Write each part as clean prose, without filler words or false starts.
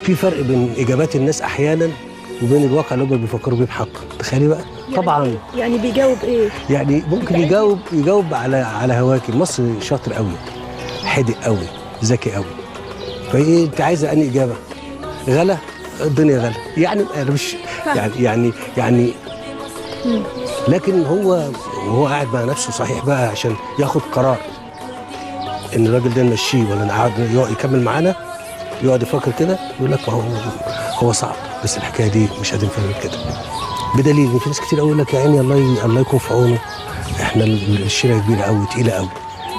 في فرق بين اجابات الناس احيانا وبين الواقع اللي هم بيفكروا بيه بحق. تخيلي بقى. طبعا يعني بيجاوب ايه؟ يعني ممكن يجاوب على هواكي. مصر شاطر قوي، حدق قوي، ذكي قوي. فايه انت عايزه انهي اجابه؟ غلا الدنيا غلا يعني. انا مش يعني لكن وهو قاعد مع نفسه صحيح بقى عشان ياخد قرار ان الراجل ده نمشيه ولا نقعد يكمل معانا، يقعد يفكر كده يقول لك ما هو صعب، بس الحكايه دي مش هتنفع كده. بدليل ان في ناس كتير قوي يقول لك يا عيني الله يكون في عونه، احنا الشيله كبيره قوي تقيله قوي.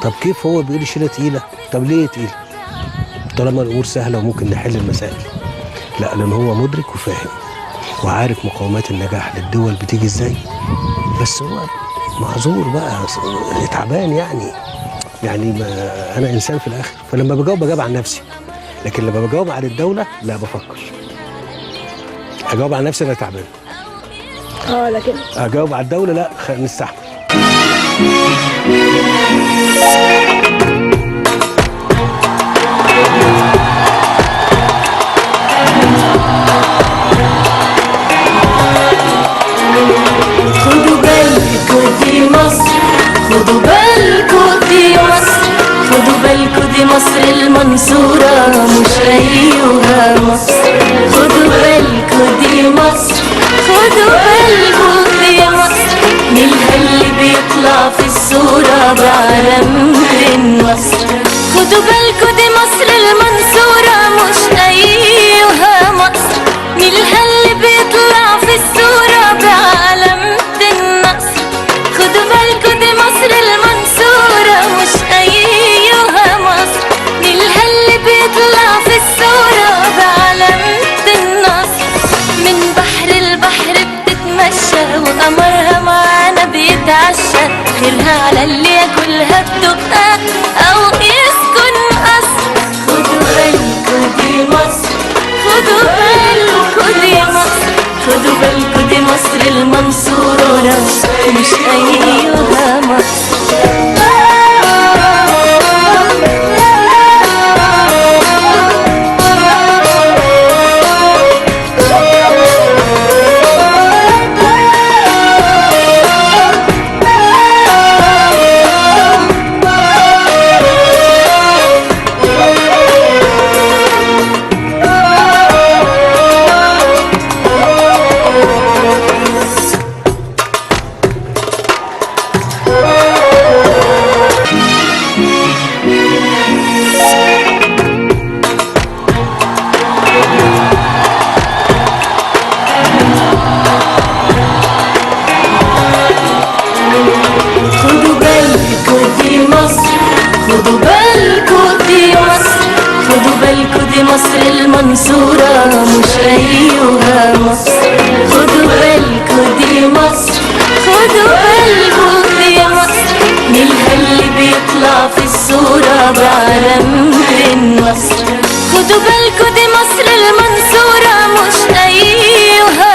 طب كيف هو بيقول الشيله تقيله؟ طب ليه تقيله؟ طالما الامور سهله وممكن نحل المسائل. لا، لان هو مدرك وفاهم وعارف مقومات النجاح للدول بتيجي ازاي. بس هو معذور بقى، تعبان يعني ما انا انسان في الاخر. فلما بجاوب عن نفسي، لكن لما بجاوب عن الدوله لا بفكر. اجاوب عن نفسي انا تعبان، لكن اجاوب على الدوله لا نستحمل. خدوا بالكوا دي مصر، خدوا بالكوا دي مصر، خدوا بالكوا دي مصر المنصورة مش أيها مصر. خدوا بالكوا دي مصر، خدوا بالكوا دي مصر، نيلها اللي بيطلع في الصورة بعلامة النصر. خدوا بالكوا دي مصر المنصورة مش أيها مصر، نيلها اللي بيطلع في الصورة بعلامة النصر. خدوا بالكوا دي مصر المنصورة مش أيها مصر، نيلها اللي بيطلع في الصورة بعلامة النصر. من بحر البحر بتتمشى وقمرها معانا بيتعشى، خيرها على اللي ياكلها بدقها أو يسكن قصر. خدوا بالكوا دي مصر، خدوا بالكوا دي مصر، خدوا بالكوا دي مصر المنصورة مش أيها مصر. خدوا بالكوا دي مصر، خدوا بالكوا دي مصر المنصورة مش أيها مصر. خدوا بالكوا دي مصر، خدوا بالكوا دي مصر، نيلها اللي بيطلع في الصورة بعلامة النصر. خدوا بالكوا دي مصر المنصورة مش أيها